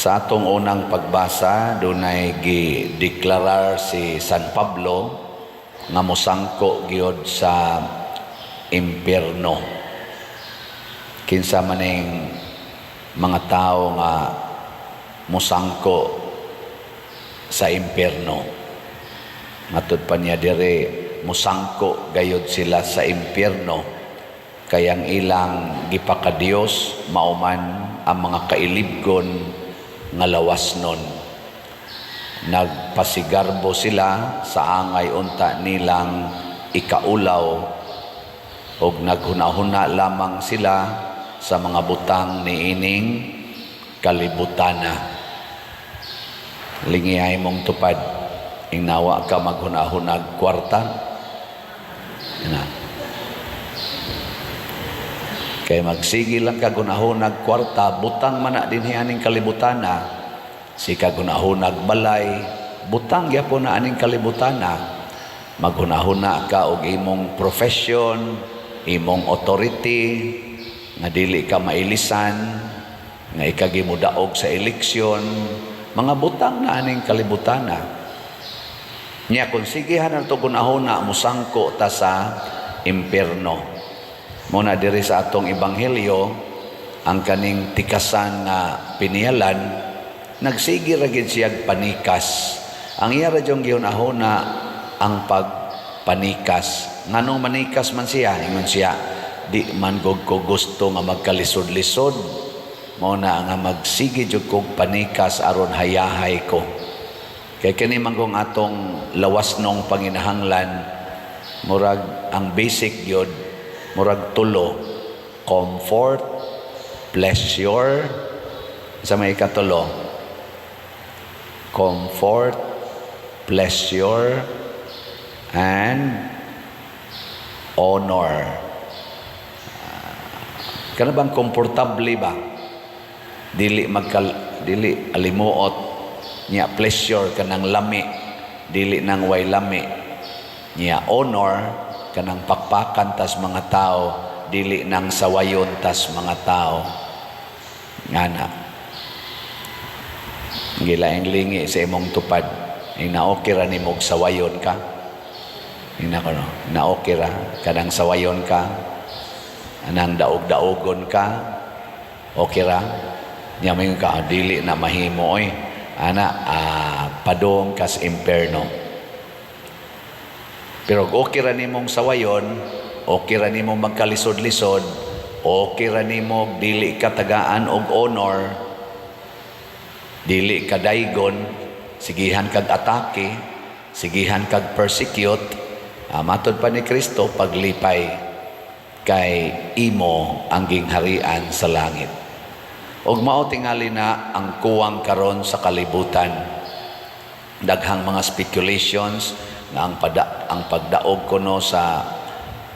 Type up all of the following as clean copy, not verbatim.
Sa atong unang pagbasa, dunay gideklarar si San Pablo nga mosangko gyud sa impyerno. Kinsa maning mga tao nga mosangko sa impyerno. Matud pa niya dire, mosangko gayud sila sa impyerno kayang ilang gipakadiyos mauman ang mga kailibgon nga lawas nun. Nagpasigarbo sila sa angay unta nilang ikaulaw o naghunahuna lamang sila sa mga butang niining kalibutana. Lingihay mong tupad, ingnawa ka maghunahunag kwarta. Kay magsigi lang ka gunahunag kwarta, butang man din aning kalibutana. Si kagunahunag balay, butang gyapon na aning kalibutana. Maghunahuna ka og imong profession, imong authority, nga dili ka mailisan, nga ikagimudaog sa eleksyon, mga butang na aning kalibutana. Nya kung sigihan nato gunahuna musangko ta sa impyerno. Muna diri sa atong ebanghelyo, ang kaning tikasan nga pinialan, nagsigi ra gid siya panikas. Ang iya ra jong gihunahuna ang pagpanikas. Nganong manikas man siya? Ingon siya, di man ko gusto nga magkalisod-lisod. Muna nga magsigi jud kog panikas aron hayahay ko. Kay kini man kong atong lawasnong panginahanglan, murag ang basic yun, murag tulo, comfort, pleasure, sa may ikatulo, comfort, pleasure, and honor. Kana bang komportable ba? Dili alimuot niya, pleasure kanang lami, dili nang way lami niya, honor kanang pakpakan tas mga tao, dili nang sawayon tas mga tao. Ngana gilaing lingi sa imong tupad, inaokey ra nimo sawayon ka, naokey ra kanang sawayon ka, anang daog-daogon ka, okay ra nya may ka, dili na mahimo oy padong kas impyerno. Pero okay ra nimong sawayon, okay ra nimong magkalisod-lisod, okay ra nimong dili katagaan og honor, dili kadaygon, sigihan kag atake, sigihan kag persecute, matod pa ni Kristo paglipay kay imo ang gingharian sa langit. Og mao tingali na ang kuwang karon sa kalibutan. Daghang mga speculations na ang pagdaog kuno sa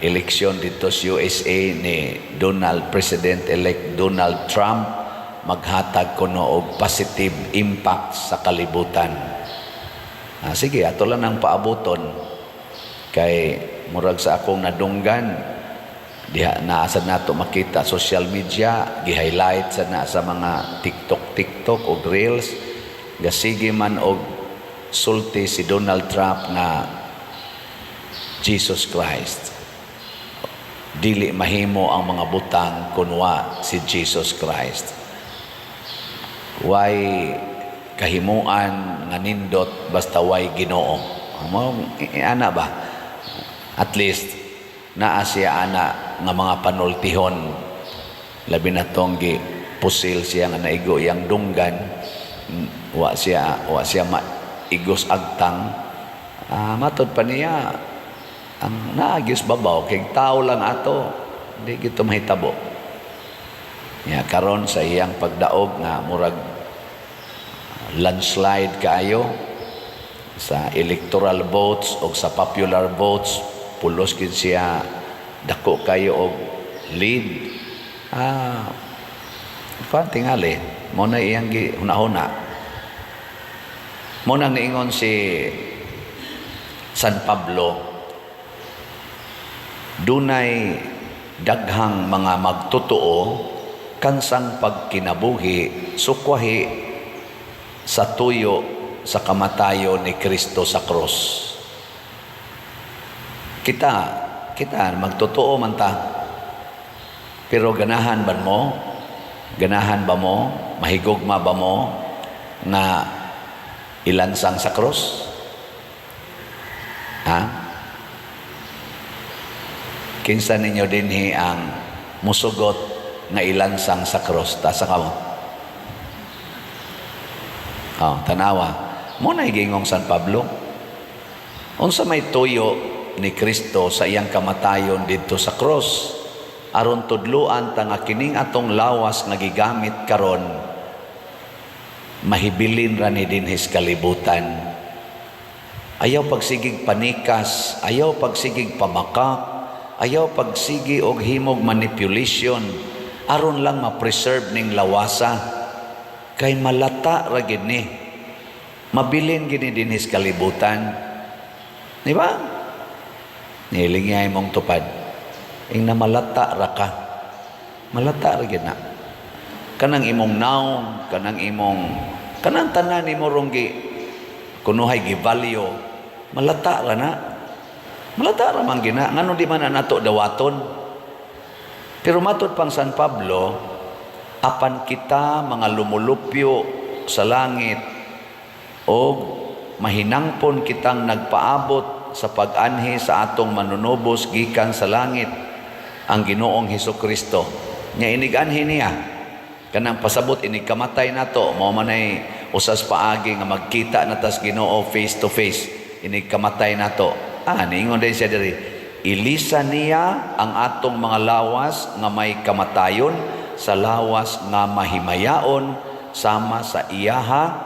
eleksyon dito sa USA ni President-elect Donald Trump maghatag kuno og positive impact sa kalibutan. Sige, ato lang ang paabuton kay murag sa akong nadunggan diha naasad nato makita social media, gi-highlight sa mga TikTok og Reels, gasige man og sulti si Donald Trump na Jesus Christ. Dili mahimo ang mga butang kunwa si Jesus Christ. Way kahimuan nga nindot basta way Ginoo. Ana ba? At least naa siya ana nga mga panultihon. Labi na tong pusil siya nga naigo yang dunggan. Wa siya igos agtang, matod pa niya ang naagis babaw kay tao lang ato, hindi gito mahitabo. Karon sa iyang pagdaog nga murag landslide kaayo sa electoral votes o sa popular votes, pulos gid siya dako kayo og lead. Tingali mo na iyang hunahuna. Munang niingon si San Pablo, dunay daghang mga magtotoo kansang pagkinabuhi sukwahi sa tuyo sa kamatayon ni Kristo sa cross. Kita magtotoo man ta. Pero ganahan ba mo? Ganahan ba mo? Mahigugma ba mo na ilansang sa cross? Ha? Kinsa ninyo dinhi ang musugot nga ilansang sa cross? Tasa ka mo? Tanawa. Muna igingong San Pablo. Unsa may tuyo ni Kristo sa iyang kamatayon dito sa cross, aron tudluan ta nga kining atong lawas nga gigamit karon mahibilin ra ni dinhis kalibutan. Ayaw pagsigig panikas, ayaw pagsigig pamakak, ayaw pagsigi og himog manipulation aron lang ma-preserve ning lawasa. Kay malata ra gid ni. Mabilin gid ni dinhis kalibutan. Di ba? Nilingay mong tupad. Ing na malata ra ka. Malata ra gid na. Kanang imong naong, kanang tanan nimo rong kunuhay gi-value. Malata ra na. Malata ra man gina. Ngano di man na nato dawaton. Pero matod pang San Pablo, apan kita mga lumulupyo sa langit o mahinangpon kitang nagpaabot sa pag-anhi sa atong manunubos gikan sa langit ang Ginoong Hesukristo. Nya inig-anhi niya kanang pasabot inig kamatay nato mao man ay usas paagi nga magkita na tas Ginoo face to face inig kamatay nato. Ningon din siya diri, ilisa niya ang atong mga lawas nga may kamatayon sa lawas nga mahimayaon sama sa iyaha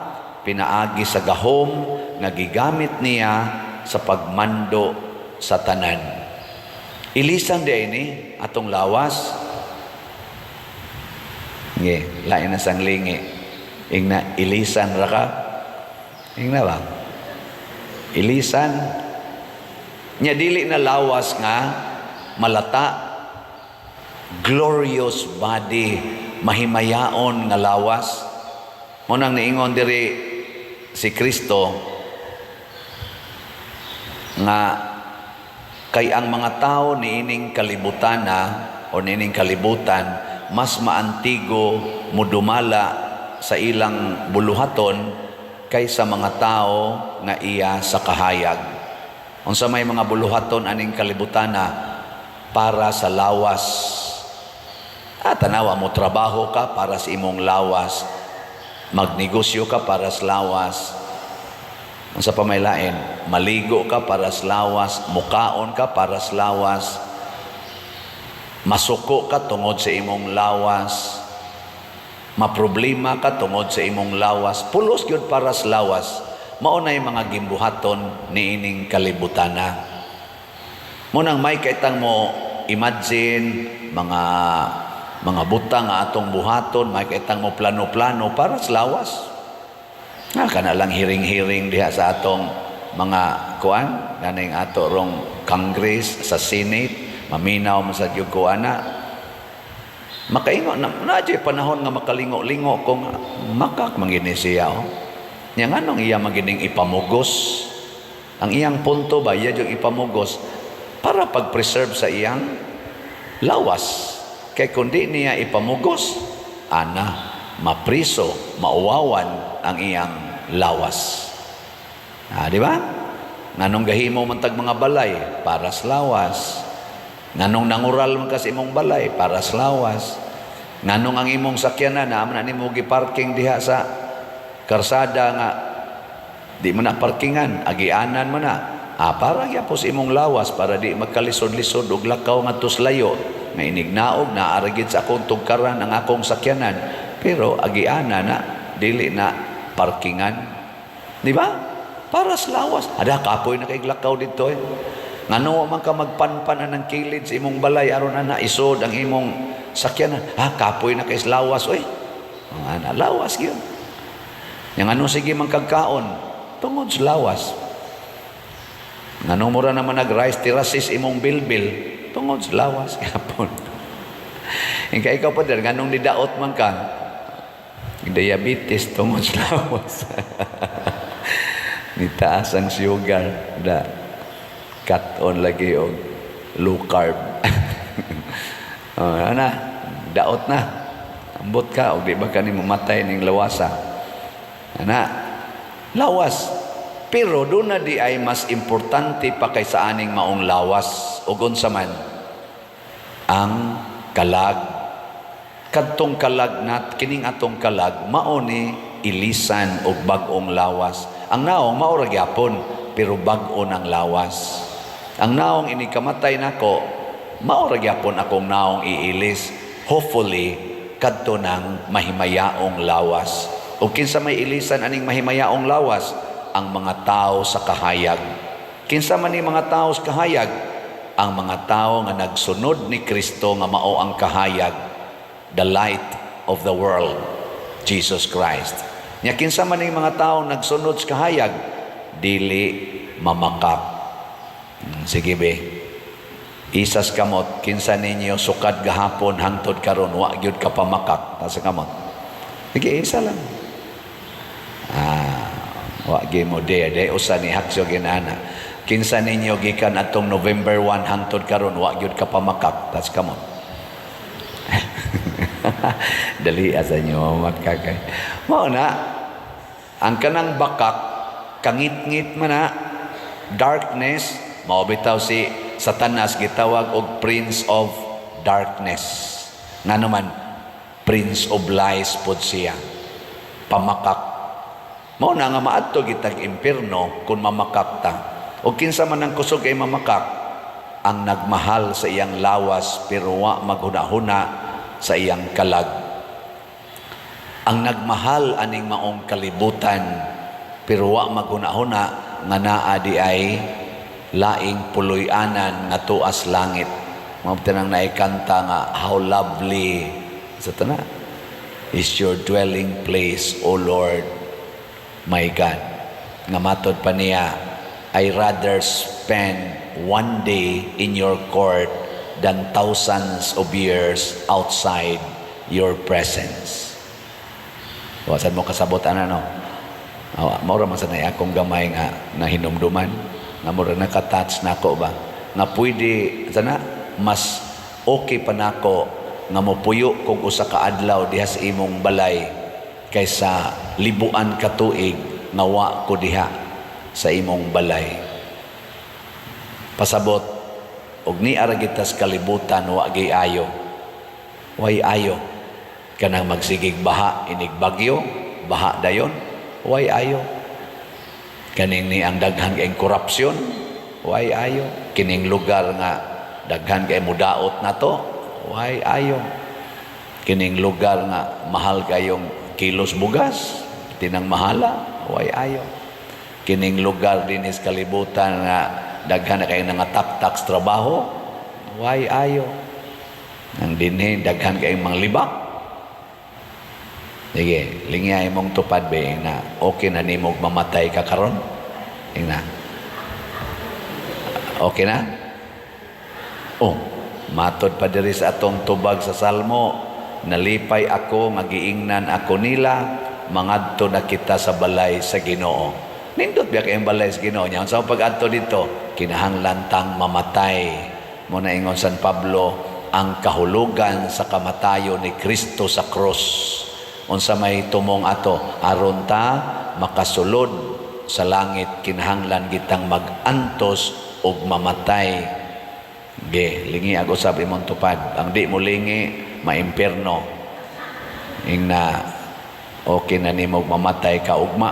pinaagi sa gahom nga gigamit niya sa pagmando sa tanan. Ilisan di ini atong lawas. Nge, lain na sang lingi. Ingna ilisan ra ka. Ingna ba? Ilisan. Nya dili na lawas nga malata. Glorious body, mahimayaon nga lawas. Munang niingon diri si Kristo nga kay ang mga tao niining kalibutan o niining kalibutan mas maantigo mudumala sa ilang buluhaton kaysa mga tao nga iya sa kahayag. Unsa may mga buluhaton aning kalibutan para sa lawas. Tanawa mo, trabaho ka para sa imong lawas. Magnegosyo ka para sa lawas. Sa pamaylain, maligo ka para sa lawas. Mukaon ka para sa lawas. Masuko ka tungod sa imong lawas. Maproblema ka tungod sa imong lawas. Pulos yun para sa lawas. Maunay mga gimbuhaton ni ining kalibutana. Munang may kaitang mo imagine mga butang nga atong buhaton, may kaitang mo plano-plano para sa lawas. Kana lang hiring-hiring diha sa atong mga kuan, ganing ato rong Congress, sa Senate, maminaw man sa gyud kuana. Makaingo na panahon nga makalingo-lingo kung makak mangini siya. Nya nganong iya magining ipamugos. Ang iyang punto ba iya yung ipamugos para pag-preserve sa iyang lawas. Kay kundi niya ipamugos, mapriso, mauwawan ang iyang lawas. Di ba? Nganong gahimo man tag mga balay para sa lawas. Nganong nangural man kasi imong balay para sa lawas. Nganong ang imong sakyanan na nimo gi-parking diha sa karsada nga di mo na parkingan, agianan mo na. Para gyapos imong lawas para di magkalisod-lisod og lakaw ngadto sa layo. May inignaog na aragid sa akong tugkaran ang akong sakyanan. Pero agiana na, dili na parkingan. Di ba? Para sa lawas. Ada kapoy na kaiglakaw dito Ngano man ka magpanpan ng kilid sa imong balay aron na isod ang imong sakyanan. Kapoy na kay lawas lawas gyud. Yang ano sige man kagkaon tungod sa lawas. Ngano mura naman nag-rice terraces imong bilbil tungod sa lawas kapon. Ikaw pa din, nganong nidaot man ka, Diabetes tungod sa lawas. Nitaas ang sugar, da cut on lagi og low carb. Ana, daot na. Ambot ka og di ba kani mamatay ning lawasa. Ana, lawas. Pero doon na di ay mas importante pa kaysa aning maong lawas ug unsa man ang kalag. Kadtong kalag nat kining atong kalag mao ni ilisan og bag-ong lawas. Ang naong mao ra gyapon pero bag-o ng lawas. Ang naong ini kamatay nako mao ra gyapon akong naong iilis. Hopefully kadto ng mahimayaong lawas. O kinsa may ilisan aning mahimayaong lawas? Ang mga tao sa kahayag. Kinsa man ni mga tao sa kahayag? Ang mga tao nga nagsunod ni Kristo nga mao ang kahayag, the light of the world, Jesus Christ. Nya kinsa man ni mga tao nagsunod sa kahayag, dili mamakak. Sige be. Isas kamot, kinsa ninyo sukad gahapon hangtod karon wa gyud ka pamakak ta sa kamot. Sige isa lang. Wa gyud mo de usa ni haksyo ginana. Kinsa ninyo gikan atong November 1 hangtod karon wa gyud ka pamakak ta sa kamot. Dali asa nyo magkakay. Mao na ang kanang bakak kangit-ngit man na darkness mao bitaw si Satanas gitawag og Prince of Darkness. Ngano man Prince of Lies pod siya. Pamakak. Mao na nga maadto gitag impierno kung mamakak ta. O kinsa man ang kusog ay mamakak ang nagmahal sa iyang lawas pero wa maghuna-huna sa iyang kalag. Ang nagmahal aning maong kalibutan pero wa maghuna-huna nga naa di ay laing puloy-anan nga tuas langit. Mao tinang naikanta nga how lovely sa tana is your dwelling place, O Lord my God. Nga matod pa niya, I rather spend one day in your court than thousands of years outside your presence. Wasan mo kasabot ano? Maura man sanay akong gamay nga nahinumduman. Nga mura nakatouch na ako ba? Nga pwede, sana, mas okay pa nako nga mopuyo kung usa ka adlaw diha sa imong balay kaysa libuan ka tuig nga wa ko diha sa imong balay. Pasabot og ni ara gitas kalibutan wa gay ayo. Way ayo kanang magsigig baha inig bagyo, baha dayon, way ayo. Kaning ni ang daghan kay korupsyon, way ayo. Kining lugar nga daghan kay mudaot na to, way ayo. Kining lugar nga mahal kayong kilos bugas, tinang mahala, way ayo. Kining lugar din is kalibutan nga daghan na kayo nga tax trabaho, way ayo. Ang dinhi daghan kay manglibak. Sige, lingay mong tupad be na okay na nimo mamatay ka karon. Ina. Okay na? Oh, matod pa diri sa atong tubag sa Salmo, nalipay ako magiingnan ako nila mangadto na kita sa balay sa Ginoo. Nindot biya kayong balay sa Ginoo niya. Sa pag-adto dito, kinahanglan tang mamatay. Muna ingon San Pablo, ang kahulugan sa kamatayo ni Kristo sa krus. Unsa may tumong ato, aron ta makasulod sa langit, kinahanglan gitang mag-antos og mamatay. Ge, lingi ako sabi mong tupad. Ang di mo lingi, maimpierno. Ing na, okay na ni mo mamatay ka ugma.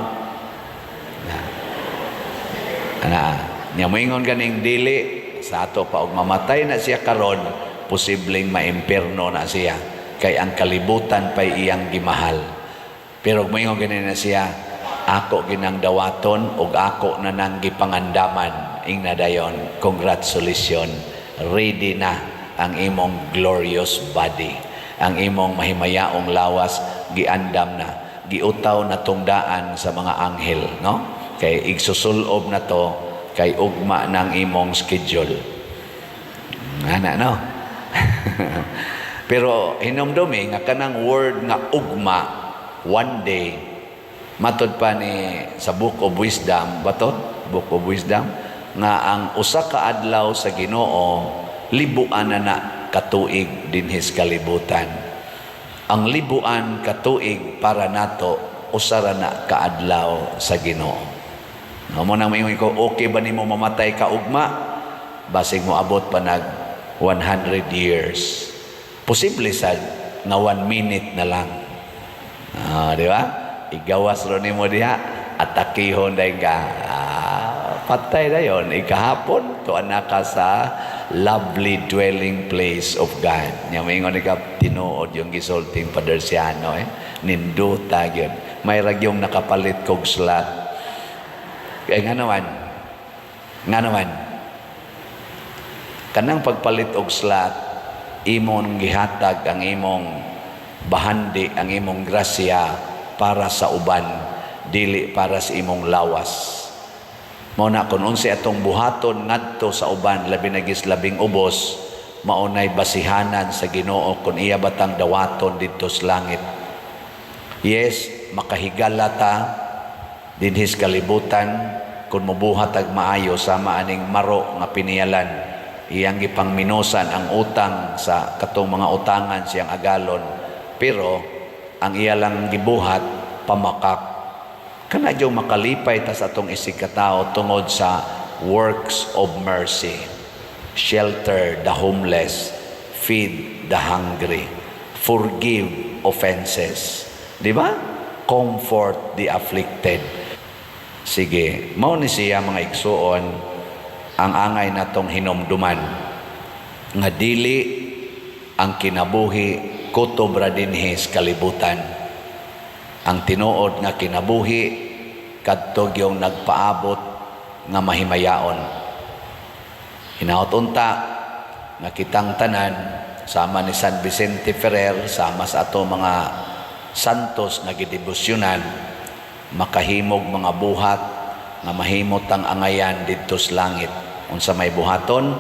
Nya moingon ganing dili sa ato pa og mamatay na siya karon, posibleng maimpierno na siya kay ang kalibutan pay iyang gimahal. Pero moingon ganin na siya, ako ginang dawaton ug ako na nang gipangandaman. Ing na dayon, congratulations, ready na ang imong glorious body, ang imong mahimayaong lawas giandam na, giutaw na tungdaan sa mga anghel, no? Kay igsusulob na to kay ugma ng imong schedule. Ana no. Pero hinumdumi nga kanang word nga ugma one day, matod pa ni sa Book of Wisdom, bato? Book of Wisdom, nga ang usa ka adlaw sa Ginoo, libuan na katuig dinhis kalibutan. Ang libuan katuig para nato, usara na kaadlaw sa Ginoo. No, mo nang maingay ko, okay ba nimo mamatay ka ugma? Basig mo abot pa nag 100 years. Posible sad nga 1 minute na lang. Di ba? Igawas ro nimo diha, atakihon day ka. Patay na yon. Ikahapon, tuan na ka sa lovely dwelling place of God. Nga maingon ka, tinuod yung gisulting Padersiano. Ninduta yun. May ragyong nakapalit kog slot. Nga naman, kanang pagpalit og slot, imong gihatag ang imong bahandi, ang imong grasya para sa uban, dili para sa imong lawas. Mao na kung unsi atong buhaton ngadto sa uban, labi na gislabing ubos, maunay basihanan sa Ginoo kung iya batang dawaton didto sa langit. Yes, makahigala ta dinhis kalibutan kung mubuhat ag maayo sama aning maro nga piniyalan. Iyang gipangminosan ang utang sa katong mga utangan siyang agalon, pero ang iya lang gibuhat pamakak. Kana yung makalipay ta sa atong isig katao tungod sa works of mercy. Shelter the homeless, feed the hungry, forgive offenses. Di ba? Comfort the afflicted. Sige, mao ni siya mga igsuon ang angay natong hinumduman nga dili ang kinabuhi kutob ra dinhi sa kalibutan. Ang tinuod nga kinabuhi kadtog yung nagpaabot nga mahimayaon. Hinaot unta nga kitang tanan sama ni San Vicente Ferrer, sama sa ato mga santos nga gidebosyonan, makahimog mga buhat nga mahimot ang angayan didto sa langit. Unsa may buhaton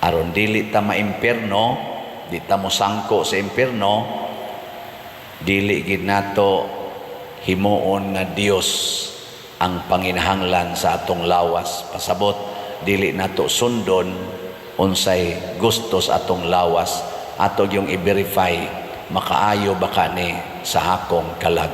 aron dili ta maimpierno, di ta mosangko sa impierno, dili gid nato himuon nga Dios ang panginahanglan sa atong lawas. Pasabot dili nato sundon unsay gusto sa atong lawas, ato yung i-verify makaayo ba kani sa akong kalag.